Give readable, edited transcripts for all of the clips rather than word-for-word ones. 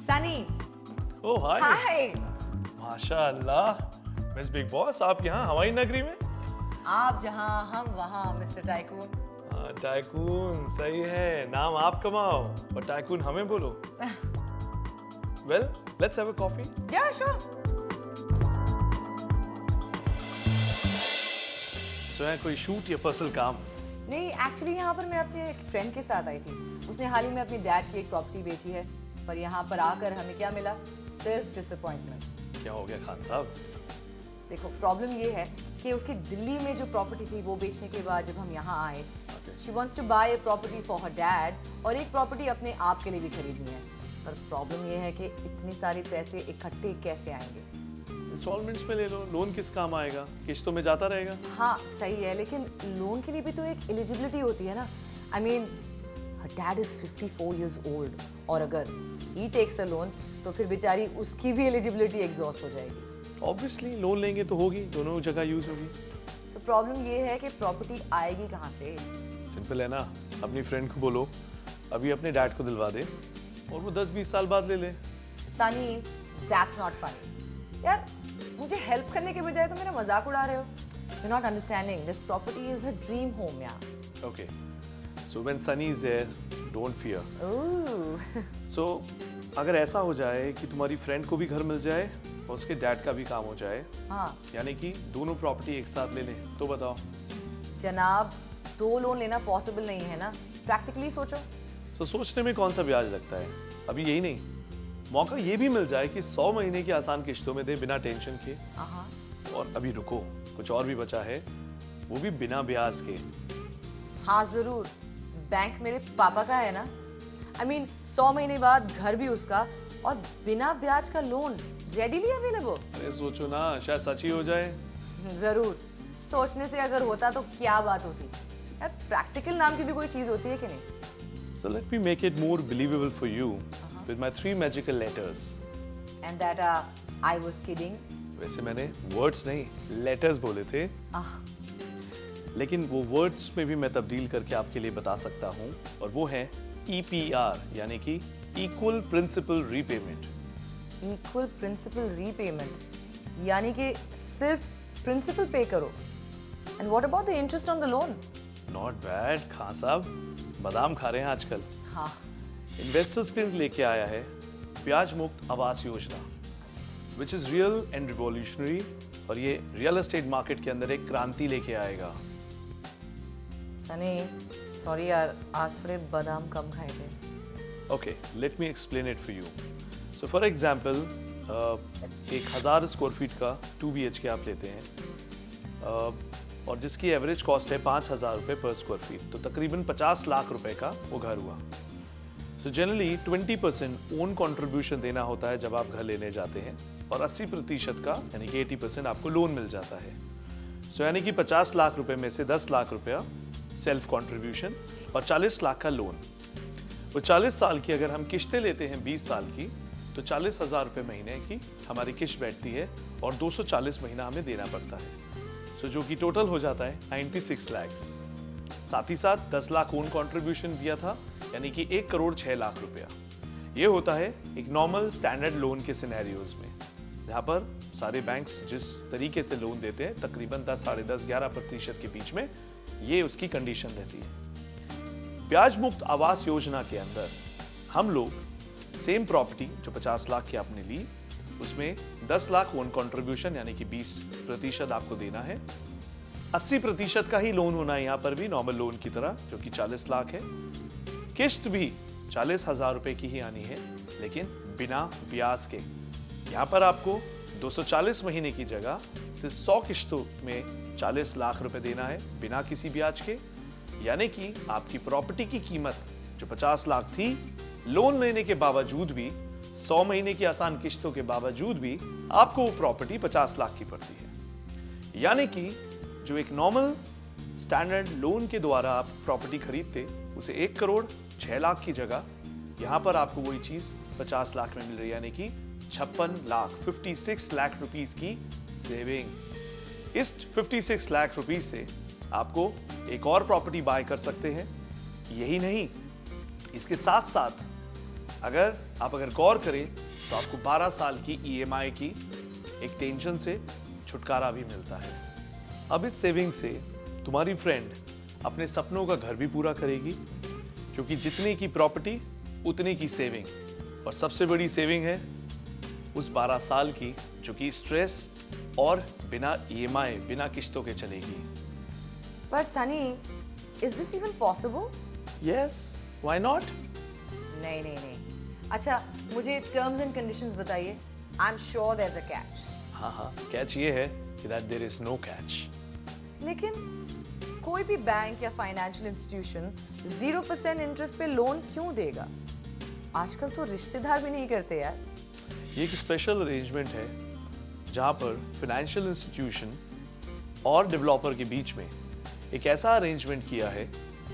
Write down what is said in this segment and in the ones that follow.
सनी, ओह हाय। हाय। माशाअल्लाह miss big boss, आप यहाँ हवाई नगरी में? आप जहां हम वहां मिस्टर टाइकून। टाइकून सही है, नाम आप कमाओ और टाइकून हमें बोलो। Well, let's have a coffee. या श्योर। सो है कोई शूट या पर्सनल काम? नहीं, एक्चुअली यहाँ पर मैं अपने एक फ्रेंड के साथ आई थी। उसने हाल ही में अपनी डैड की एक प्रॉपर्टी बेची है, पर यहाँ पर आकर हमें क्या मिला? सिर्फ डिसअपॉइंटमेंट। क्या हो गया खान साहब? देखो, प्रॉब्लम ये है कि उसकी दिल्ली में जो प्रॉपर्टी थी वो बेचने के बाद जब हम यहाँ आए, she wants to buy a property for her dad और एक प्रॉपर्टी अपने आप के लिए भी खरीदनी है। पर प्रॉब्लम ये है कि इतने सारे पैसे इकट्ठे कैसे आएंगे? इंस्टॉलमेंट्स में ले लो, लोन किस काम आएगा, किस्तों में जाता रहेगा। हाँ सही है, लेकिन लोन के लिए भी तो एक एलिजिबिलिटी होती है ना। I mean her dad is 54 years old और अगर ही टेक्स अ लोन तो फिर बेचारी उसकी भी एलिजिबिलिटी एग्जॉस्ट हो जाएगी। ऑब्वियसली लोन लेंगे तो होगी, दोनों जगह यूज होगी। तो प्रॉब्लम ये है कि प्रॉपर्टी आएगी कहाँ से? सिंपल है ना, अपनी फ्रेंड को बोलो अभी अपने डैड को दिलवा दे और वो 10-20 साल बाद ले ले। Sunny, that's not funny. यार, मुझे हेल्प करने के बजाय तो मेरा मजाक उड़ा रहे हो। You not understanding, this property is her dream home यार। Okay, so when Sunny is there, don't fear. Oh. So अगर ऐसा हो जाए कि तुम्हारी फ्रेंड को भी घर मिल जाए और उसके डैड का भी काम हो जाए, हाँ यानी कि दोनों प्रॉपर्टी एक साथ ले लें, तो बताओ। जनाब, 2 लोन लेना पॉसिबल नहीं है ना। प्रैक्टिकली सोचो। तो सोचने में कौन सा ब्याज लगता है? अभी यही नहीं, मौका ये भी मिल जाए कि 100 महीने की आसान किश्तों में दे बिना टेंशन के। हाँ। और अभी रुको, कुछ और भी बचा है, वो भी बिना ब्याज के। हाँ जरूर, बैंक मेरे पापा का है ना। आई मीन 100 महीने बाद घर भी उसका और बिना ब्याज का लोन रेडीली अवेलेबल। अरे सोचो ना, शायद सच ही हो जाए। जरूर, सोचने से अगर होता तो क्या बात होती। यार, प्रैक्टिकल नाम की भी कोई चीज होती है कि नहीं? So let me make it more believable for you with my 3 magical letters. And that I was kidding. वैसे मैंने वर्ड्स नहीं, लेटर्स बोले थे, लेकिन वो वर्ड्स में भी मैं तब्दील करके आपके लिए बता सकता हूँ, और वो है EPR, यानी कि equal principal repayment. Equal principal repayment, यानी कि सिर्फ प्रिंसिपल पे करो। And what about the interest on the loan? Not bad Khan साहब, बादाम खा रहे हैं आजकल। हाँ। इन्वेस्टर्स के लिए लेके आया है ब्याज मुक्त Awas Yojana, which is real and revolutionary, और ये रियल एस्टेट मार्केट के अंदर एक क्रांति लेके आएगा। सनी, सॉरी यार, आज थोड़े बादाम कम खाए थे। Okay, let me explain it for you. So for example, 1000 square feet का 2 BHK आप लेते हैं, और जिसकी एवरेज कॉस्ट है 5000 रुपये पर स्क्वायर फीट, तो तकरीबन 50 लाख रुपए का वो घर हुआ। सो जनरली 20% ओन कंट्रीब्यूशन देना होता है जब आप घर लेने जाते हैं, और 80% का यानी कि 80% आपको लोन मिल जाता है। सो यानी कि 50 लाख रुपए में से 10 लाख रुपया सेल्फ कंट्रीब्यूशन और 40 लाख का लोन। वो 40 साल की अगर हम किश्तें लेते हैं 20 साल की, तो 40,000 रुपये महीने की हमारी किश्त बैठती है और 240 महीना हमें देना पड़ता है। सो जो कि टोटल हो जाता है 96 लाख। साथ ही साथ 10 लाख ओन कंट्रीब्यूशन दिया था, यानी कि 1 करोड़ 6 लाख रुपया। ये होता है एक नॉर्मल स्टैंडर्ड लोन के सिनेरियोज में, जहाँ पर सारे बैंक्स जिस तरीके से लोन देते हैं तकरीबन 10, 10.5, 11% के बीच में ये उसकी कंडीशन रहती है। ब्याज मुक्त आवास योजना के अंदर हम लोग सेम प्रॉपर्टी जो 50 लाख की आपने ली, उसमें 10 लाख ओन कंट्रीब्यूशन यानी कि 20% आपको देना है। 80% का ही लोन होना है यहाँ पर भी, नॉर्मल लोन की तरह, जो कि 40 लाख है। किश्त भी 40,000 रुपए की ही आनी है, लेकिन बिना ब्याज के। यहाँ पर आपको 240 महीने की जगह सिर्फ 100 किश्तों में 40 लाख रुपए देना है बिना किसी ब्याज के। यानी कि आपकी प्रॉपर्टी की कीमत जो 50 लाख थी, लोन लेने के बावजूद भी, 100 महीने की आसान किश्तों के बावजूद भी, आपको वो प्रॉपर्टी 50 लाख की पड़ती है। यानी कि जो एक नॉर्मल स्टैंडर्ड लोन के द्वारा आप प्रॉपर्टी खरीदते, उसे 1 करोड़ 6 लाख की जगह यहां पर आपको वही चीज 50 लाख में मिल रही है, यानी कि 56 लाख 56 लाख रुपीस की सेविंग। इस 56 लाख रुपीस से आपको एक और प्रॉपर्टी बाय कर सकते हैं। यही नहीं, इसके साथ साथ अगर गौर करें तो आपको 12 साल की EMI की एक टेंशन से छुटकारा भी मिलता है। अब इस सेविंग से तुम्हारी फ्रेंड अपने सपनों का घर भी पूरा करेगी, क्योंकि जितने की प्रॉपर्टी उतने की सेविंग, और सबसे बड़ी सेविंग है उस 12 साल की, जो कि स्ट्रेस और बिना EMI, बिना किश्तों के चलेगी। पर Sunny, is this even possible? Yes, why not? नहीं नहीं नहीं। अच्छा, मुझे टर्म्स एंड कंडीशंस बताइए। I am sure there is a catch. हाँ, कैच ये है कि that there is no catch. लेकिन कोई भी बैंक या फाइनेंशियल इंस्टीट्यूशन 0% इंटरेस्ट पे लोन क्यों देगा? आजकल तो रिश्तेदार भी नहीं करते यार। ये एक स्पेशल अरेंजमेंट है जहाँ पर फाइनेंशियल इंस्टीट्यूशन और डेवलपर के बीच में एक ऐसा अरेंजमेंट किया है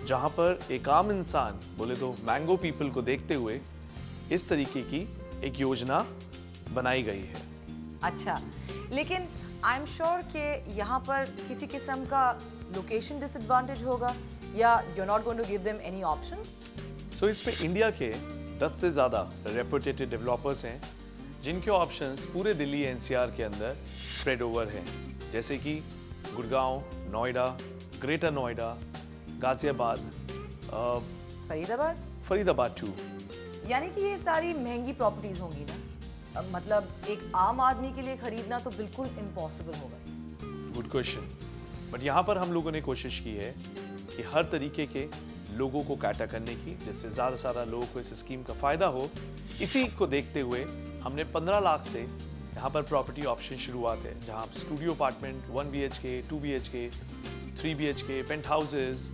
जहाँ पर एक आम इंसान, बोले तो मैंगो पीपल को देखते हुए इस तरीके की एक योजना बनाई गई है। अच्छा, लेकिन आई एम श्योर कि यहाँ पर किसी किस्म का लोकेशन डिसएडवांटेज होगा, या you are not going to give them any options? So इसमें इंडिया के 10 से ज़्यादा रेपुटेटेड डेवलपर्स हैं जिनके ऑप्शंस पूरे दिल्ली NCR के अंदर स्प्रेड ओवर हैं, जैसे कि गुड़गांव, नोएडा, ग्रेटर नोएडा, गाजियाबाद, फरीदाबाद टू। यानी कि ये सारी महंगी प्रॉपर्टीज होंगी ना? मतलब एक आम आदमी के लिए खरीदना तो बिल्कुल इम्पॉसिबल होगा। Good question. बट यहाँ पर हम लोगों ने कोशिश की है कि हर तरीके के लोगों को कैटर करने की, जिससे ज़्यादा से ज़्यादा लोगों को इस स्कीम का फ़ायदा हो। इसी को देखते हुए हमने 15 लाख से यहाँ पर प्रॉपर्टी ऑप्शन शुरुआत है, जहाँ आप studio apartment 1 BHK, 2 BHK, 3 BHK, penthouses,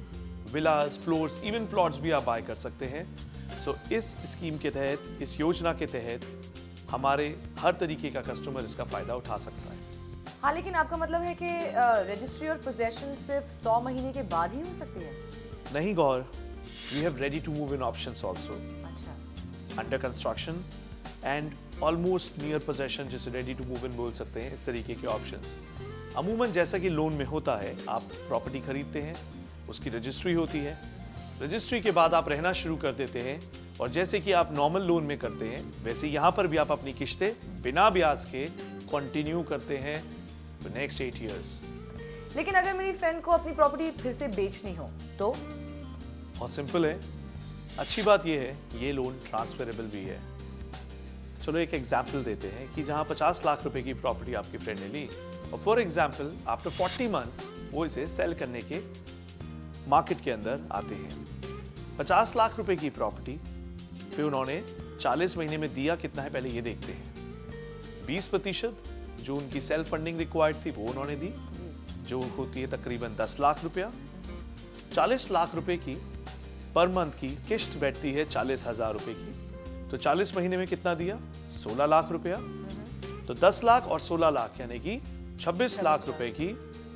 villas, floors, even plots भी आप बाय कर सकते हैं। सो इस स्कीम के तहत, इस योजना के तहत हमारे हर तरीके का कस्टमर इसका फ़ायदा उठा सकता है। हाँ, लेकिन आपका मतलब है कि रजिस्ट्री और पोजेशन सिर्फ 100 महीने के बाद ही हो सकती है? नहीं Gaur, we have ready to move in options also, अच्छा, under construction and almost near possession, जिसे रेडी टू मूव इन बोल सकते हैं। इस तरीके के ऑप्शंस अमूमन जैसा कि लोन में होता है, आप प्रॉपर्टी खरीदते हैं, उसकी रजिस्ट्री होती है, रजिस्ट्री के बाद आप रहना शुरू कर देते हैं, और जैसे कि आप नॉर्मल लोन में करते हैं वैसे यहाँ पर भी आप अपनी किश्तें बिना ब्याज के कंटिन्यू करते हैं फॉर नेक्स्ट 8 years। लेकिन अगर मेरी फ्रेंड को अपनी प्रॉपर्टी फिर से बेचनी हो तो? बहुत सिंपल है। अच्छी बात यह है ये लोन ट्रांसफरेबल भी है। चलो एक एग्जाम्पल देते हैं कि जहाँ 50 लाख रुपए की प्रॉपर्टी आपकी फ्रेंड ने ली, और फॉर एग्जाम्पल आफ्टर 40 months वो इसे सेल करने के मार्केट के अंदर आते हैं। 50 लाख रुपए की प्रॉपर्टी पे उन्होंने 40 महीने में दिया कितना है पहले ये देखते हैं। 20% जो उनकी सेल्फ फंडिंग रिक्वायर्ड थी वो उन्होंने दी, जो होती है तकरीबन 10 लाख रुपया। 40 लाख रुपए की पर मंथ की किश्त बैठती है 40,000 रुपए की, तो 40 महीने में कितना दिया? 16 लाख रुपया। तो 10 लाख और 16 लाख यानी कि 26 लाख रुपए की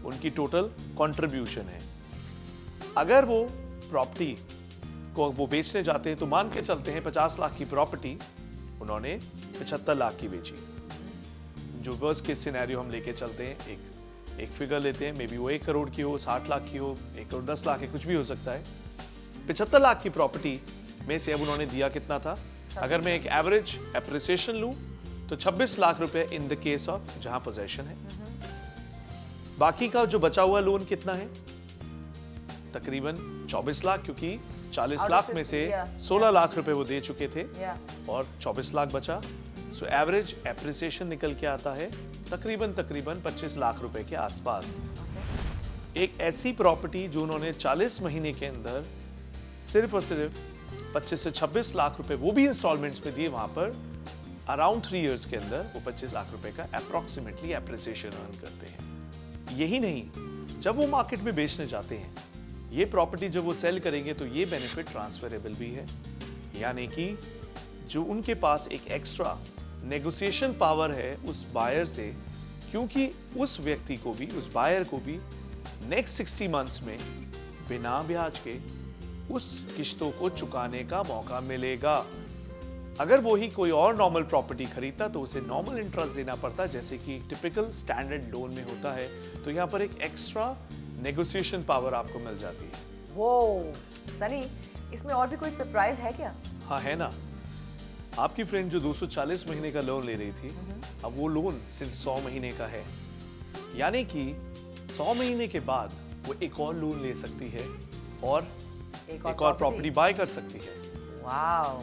उनकी टोटल कंट्रीब्यूशन है। अगर वो प्रॉपर्टी को वो बेचने जाते हैं तो मान के चलते हैं 50 लाख की प्रॉपर्टी उन्होंने 75 लाख की बेची। जो वर्स्ट केस सिनेरियो हम लेके चलते हैं, एक फिगर लेते हैं, मे बी वो 1 करोड़ की हो, 60 लाख की हो, 1 करोड़ 10 लाख की, कुछ भी हो सकता है। 75 लाख की प्रॉपर्टी में से अब उन्होंने दिया कितना था? अगर मैं एक एवरेज एप्रिसिएशन लूं तो 26 लाख रुपए इन द केस ऑफ जहां पोजेशन है। बाकी का जो बचा हुआ लोन कितना है? तकरीबन 24 लाख, क्योंकि 40 लाख में से 16 लाख रुपए वो दे चुके थे और 24 लाख बचा। सो एवरेज एप्रिसिएशन निकल के आता है तकरीबन 25 लाख रुपए के आसपास। एक ऐसी प्रॉपर्टी जो उन्होंने 40 महीने के अंदर सिर्फ और सिर्फ 25 से 26 लाख रुपए वो भी इंस्टॉलमेंट्स में दिए, वहां पर अराउंड 3 इयर्स के अंदर वो 25 लाख रुपए का अप्रोक्सीमेटली एप्रिसिएशन अर्न करते हैं। यही नहीं, जब वो मार्केट में बेचने जाते हैं, ये प्रॉपर्टी जब वो सेल करेंगे तो ये बेनिफिट ट्रांसफरेबल भी है, यानी कि जो उनके पास एक एक्स्ट्रा नेगोशिएशन पावर है उस बायर से, क्योंकि उस व्यक्ति को भी, उस बायर को भी नेक्स्ट 60 मंथ्स में बिना ब्याज के उस किश्तों को चुकाने का मौका मिलेगा। अगर वो ही कोई और नॉर्मल प्रॉपर्टी खरीदता तो उसे नॉर्मल इंटरेस्ट देना पड़ता, जैसे कि टिपिकल स्टैंडर्ड लोन में होता है। तो यहाँ पर एक एक्स्ट्रा नेगोशिएशन पावर आपको मिल जाती है। वो सनी, इसमें और भी कोई सरप्राइज है क्या? हाँ है ना। आपकी फ्रेंड जो 240 महीने का लोन ले रही थी, अब वो लोन सिर्फ 100 महीने का है। यानी कि 100 महीने के बाद वो एक और लोन ले सकती है और एक और प्रॉपर्टी बाय कर सकती है। वाओ।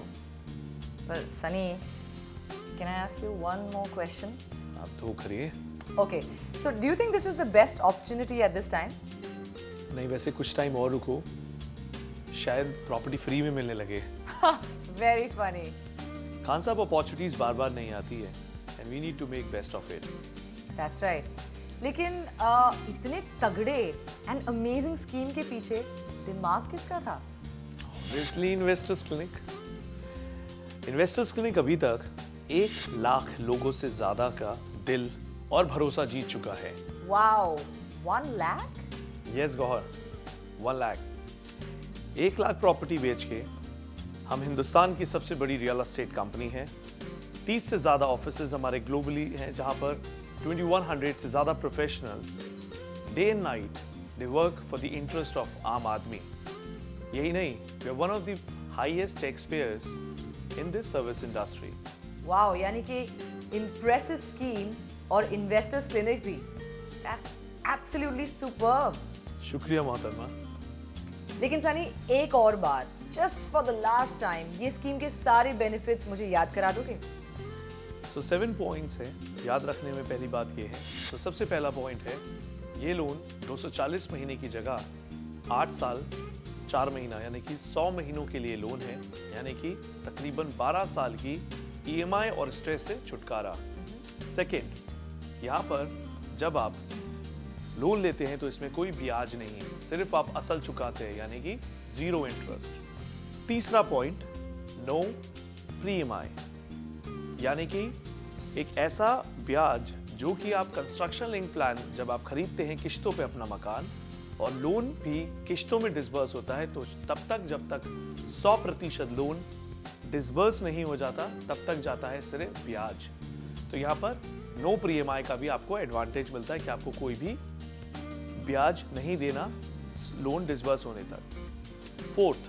पर Sunny, can I ask you one more question? आप तो करिए। Okay, so do you think this is the best opportunity at this time? नहीं, वैसे कुछ टाइम और रुको, शायद प्रॉपर्टी फ्री में मिलने लगे। Very funny. खान साहब, अपॉर्चुनिटीज बार बार नहीं आती है and we need to make best of it. That's right. लेकिन इतने तगड़े एंड अमेजिंग स्कीम के पीछे दिमाग किसका था? Obviously Investors Clinic. Investors Clinic अभी तक 1 लाख लोगों से ज्यादा का दिल और भरोसा जीत चुका है। Wow, 1 lakh? Yes Gauhar, 1 lakh. 1 lakh property बेच के हम हिंदुस्तान की सबसे बड़ी रियल एस्टेट कंपनी है। 30 से ज्यादा ऑफिसेज हमारे ग्लोबली हैं, जहां पर 2100 से ज्यादा professionals day and night they work for the interest of aam aadmi. यही नहीं, we are one of the highest tax payers in this service industry. Wow, यानी कि impressive scheme और इन्वेस्टर्स क्लिनिक भी। That's absolutely superb. शुक्रिया मोहतरमा। लेकिन सनी, एक और बार, just for the last time, ये स्कीम के सारे बेनिफिट्स मुझे याद करा दोगे? So 7 पॉइंट्स है, याद रखने में पहली बात ये है। तो सबसे पहला पॉइंट है, ये लोन 240 महीने की जगह 8 साल 4 महीना यानी कि 100 महीनों के लिए लोन है, यानी कि तकरीबन 12 साल की EMI और स्ट्रेस से छुटकारा। सेकेंड, यहाँ पर जब आप लोन लेते हैं तो इसमें कोई ब्याज नहीं है, सिर्फ आप असल चुकाते हैं, यानी कि 0 इंटरेस्ट। तीसरा पॉइंट, नो प्री EMI, यानी कि एक ऐसा ब्याज जो कि आप कंस्ट्रक्शन लिंक प्लान जब आप खरीदते हैं किश्तों पे अपना मकान, और लोन भी किश्तों में डिसबर्स होता है, तो तब तक जब तक 100% लोन डिसबर्स नहीं हो जाता तब तक जाता है सिर्फ ब्याज। तो यहाँ पर नो प्री EMI का भी आपको एडवांटेज मिलता है कि आपको कोई भी ब्याज नहीं देना लोन डिसबर्स होने तक। फोर्थ,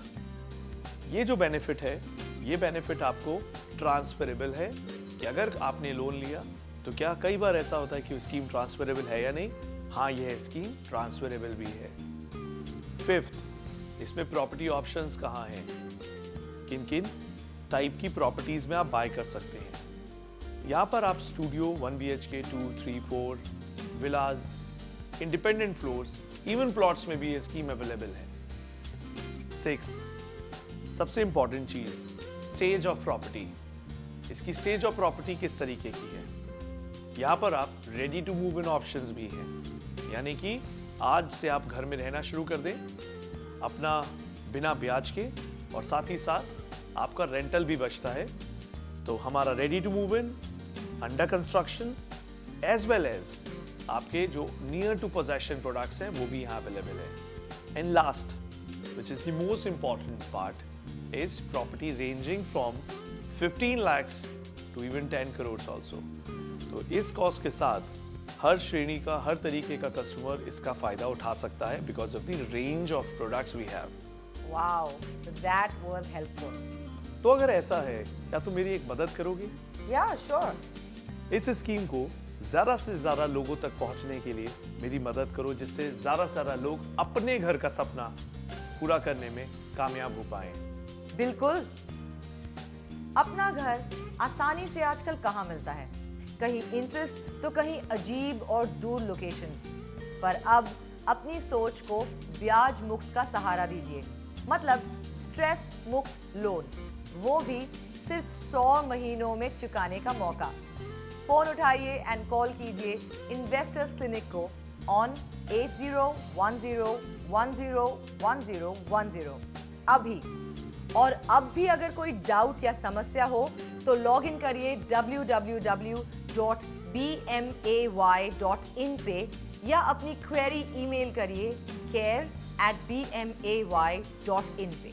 ये जो बेनिफिट है, ये बेनिफिट आपको ट्रांसफरेबल है कि अगर आपने लोन लिया तो क्या कई बार ऐसा होता है कि स्कीम ट्रांसफरेबल है या नहीं? हाँ, यह स्कीम ट्रांसफरेबल भी है। फिफ्थ, इसमें प्रॉपर्टी ऑप्शंस कहाँ हैं, किन किन टाइप की प्रॉपर्टीज में आप बाय कर सकते हैं। यहाँ पर आप studio 1 BHK 2, 3, 4 villas, independent floors, even plots में भी ये स्कीम अवेलेबल है। सिक्स्थ, सबसे इंपॉर्टेंट चीज, स्टेज ऑफ प्रॉपर्टी। इसकी स्टेज ऑफ प्रॉपर्टी किस तरीके की है? यहाँ पर आप ready to move in options भी हैं, यानी कि आज से आप घर में रहना शुरू कर दें अपना बिना ब्याज के, और साथ ही साथ आपका रेंटल भी बचता है। तो हमारा ready to move in, under construction, as well as आपके जो नियर टू पोजेशन प्रोडक्ट्स हैं वो भी यहाँ अवेलेबल है। And last, which is the most important part, is property ranging from 15 lakhs to even 10 crores also. तो इस cost के साथ हर श्रेणी का, हर तरीके का कस्टमर इसका फायदा उठा सकता है because of the range of products we have. Wow, that was helpful. तो अगर ऐसा है, क्या तुम मेरी एक मदद करोगे? Yeah, sure. इस स्कीम को ज्यादा से ज्यादा लोगों तक पहुंचने के लिए मेरी मदद करो, जिससे ज्यादा से ज्यादा लोग अपने घर का सपना पूरा करने में कामयाब हो पाए। बिल्कुल। अपना घर आसानी से आजकल कहाँ मिलता है? कहीं इंटरेस्ट तो कहीं अजीब और दूर लोकेशंस। पर अब अपनी सोच को ब्याज मुक्त का सहारा दीजिए, मतलब स्ट्रेस मुक्त लोन, वो भी सिर्फ 100 महीनों में चुकाने का मौका। फोन उठाइए एंड कॉल कीजिए इन्वेस्टर्स क्लिनिक को ऑन 8010101010 अभी। और अब भी अगर कोई डाउट या समस्या हो तो लॉग इन करिए www.bmay.in पे, या अपनी क्वेरी ईमेल करिए care@bmay.in पे।